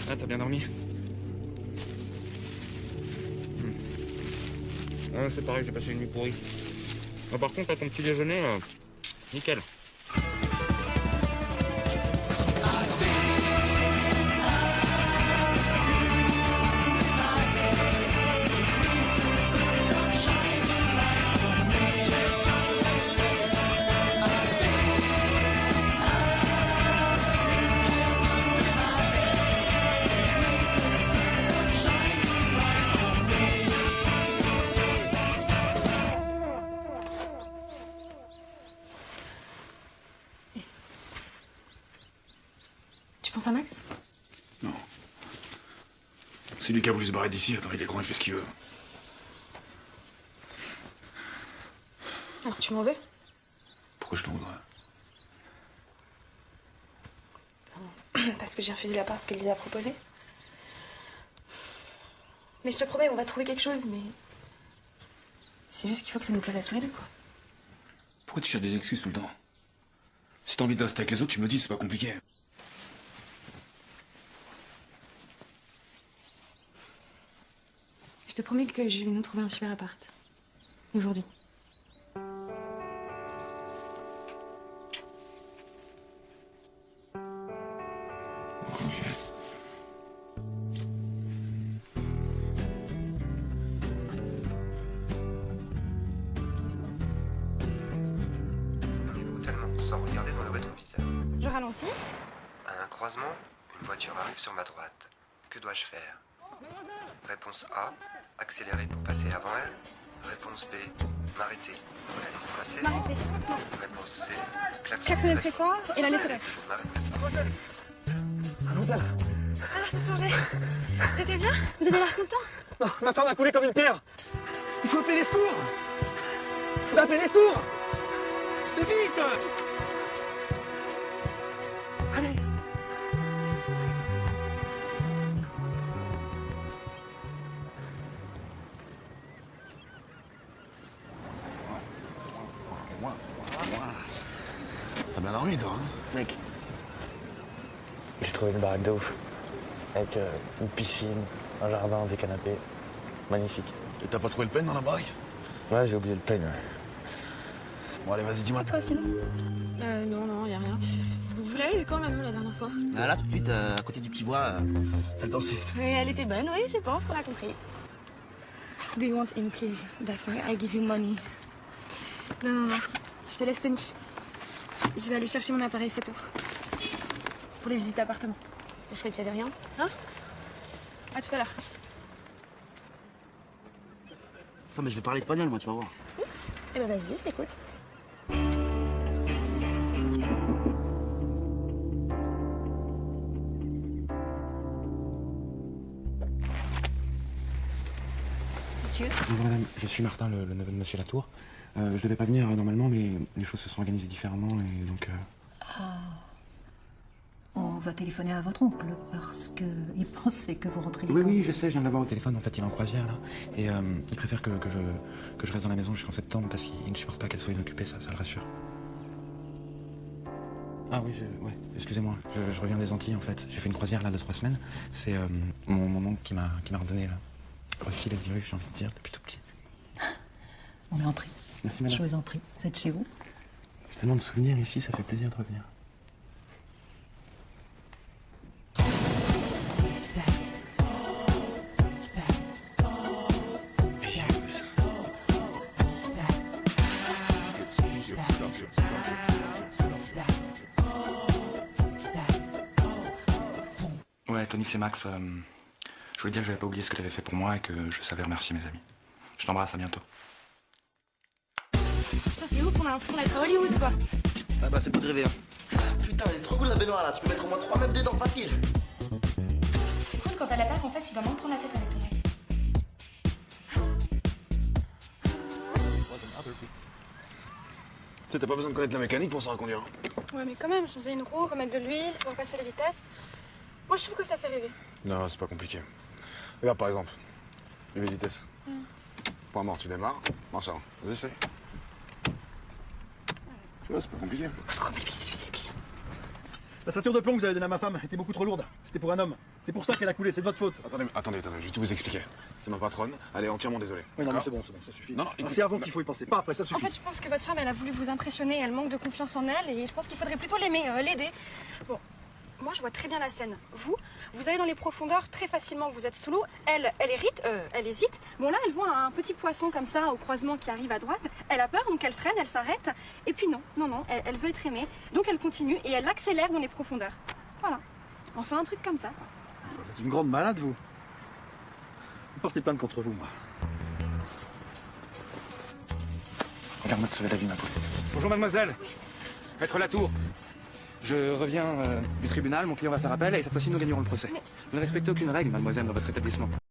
Ah, t'as bien dormi? Ouais, c'est pareil, j'ai passé une nuit pourrie. Ah, par contre, à ton petit déjeuner, nickel. Tu penses à Max? Non. C'est lui qui a voulu se barrer d'ici. Attends, il est grand, il fait ce qu'il veut. Alors tu m'en veux? Pourquoi je t'en voudrais? Parce que j'ai refusé l'appart qu'elle a proposé. Mais je te promets, on va trouver quelque chose, mais... C'est juste qu'il faut que ça nous plaise à tous les deux, quoi. Pourquoi tu cherches des excuses tout le temps? Si t'as envie de rester avec les autres, tu me dis, c'est pas compliqué. Je te promets que je vais nous trouver un super appart. Aujourd'hui. Regardez-vous tellement sans regarder dans le rétroviseur. Je ralentis. À un croisement, une voiture arrive sur ma droite. Que dois-je faire? Réponse A, accélérer pour passer avant elle. Réponse B, m'arrêter pour la laisser passer. M'arrêter. Réponse C, Klaxonner très fort et la laisser passer. Mademoiselle. Alors, c'est plongé. T'étais bien? Vous avez l'air content? Non, ma femme a coulé comme une pierre. Il faut appeler les secours. Il faut appeler les secours. Mais vite. Allez. T'as bien dormi, toi, hein? Mec, j'ai trouvé une baraque de ouf. Avec une piscine, un jardin, des canapés. Magnifique. Et t'as pas trouvé le pen dans la baraque? Ouais, j'ai oublié le pen, ouais. Bon, allez, vas-y, dis-moi. Toi, sinon? Non, y a rien. Vous l'avez? arrivée quand Manon la dernière fois? Bah là, tout de suite, à côté du petit bois, elle dansait. Et elle était bonne, oui, je pense qu'on a compris. Do you want in, please, Daphne? I give you money. Non, non, non. Je te laisse, Tony. Je vais aller chercher mon appareil photo. Pour les visites d'appartement. Je ferai qu'il y avait rien. Hein? À tout à l'heure. Attends, mais je vais parler espagnol, moi, tu vas voir. Eh ben vas-y, je t'écoute. Monsieur? Bonjour madame, je suis Martin, le neveu de monsieur Latour. Je devais pas venir normalement, mais les choses se sont organisées différemment et donc... Ah. On va téléphoner à votre oncle parce que il pensait que vous rentriez. Oui, je sais, je viens de l'avoir au téléphone. En fait, il est en croisière là. Et il préfère que je reste dans la maison jusqu'en septembre parce qu'il ne supporte pas qu'elle soit inoccupée, ça le rassure. Ah oui, ouais, excusez-moi, je reviens des Antilles en fait. J'ai fait une croisière là de 3 semaines. C'est mon oncle qui m'a redonné, refilé le virus, j'ai envie de dire, depuis tout petit. On est entré. Merci madame. Je vous en prie. Vous êtes chez vous? J'ai tellement de souvenirs ici, ça fait plaisir de revenir. Ouais, Tony, c'est Max. Je voulais dire que j'avais pas oublié ce que tu avais fait pour moi et que je savais remercier mes amis. Je t'embrasse, à bientôt. Putain, c'est ouf, on a l'impression d'être à Hollywood, quoi. Ah bah, c'est pas de rêver, hein. Putain, elle est trop cool la baignoire là, tu peux mettre au moins 3 meufs dedans, facile. C'est cool quand t'as la place, en fait, tu dois même prendre la tête avec ton mec. Tu sais, t'as pas besoin de connaître la mécanique pour savoir conduire. Ouais, mais quand même, changer une roue, remettre de l'huile, sans passer les vitesses. Moi, je trouve que ça fait rêver. Non, c'est pas compliqué. Regarde par exemple, les vitesses. Point mort, tu démarres, marche avant. Vas-y, essaye. Tu vois, c'est pas compliqué. On se croit mal visé, c'est le client. La ceinture de plomb que vous avez donnée à ma femme était beaucoup trop lourde. C'était pour un homme. C'est pour ça qu'elle a coulé, c'est de votre faute. Attendez, je vais tout vous expliquer. C'est ma patronne, elle est entièrement désolée. Oui, non, mais D'accord c'est bon, ça suffit. Non, écoute, c'est avant qu'il faut y penser, pas après, ça En suffit. fait, je pense que votre femme, elle a voulu vous impressionner, elle manque de confiance en elle, et je pense qu'il faudrait plutôt l'aimer, l'aider. Bon, moi, je vois très bien la scène. Vous allez dans les profondeurs très facilement, vous êtes sous l'eau. Elle hésite. Bon, là, elle voit un petit poisson comme ça au croisement qui arrive à droite. Elle a peur, donc elle freine, elle s'arrête. Et puis non, elle veut être aimée. Donc elle continue et elle accélère dans les profondeurs. Voilà. Enfin, un truc comme ça. Vous êtes une grande malade, vous. Vous portez plainte contre vous, moi. Regarde-moi te sauver la vie, ma poule. Bonjour mademoiselle. Maître Latour. Je reviens du tribunal, mon client va faire appel et cette fois-ci nous gagnerons le procès. Vous ne respectez aucune règle, mademoiselle, dans votre établissement.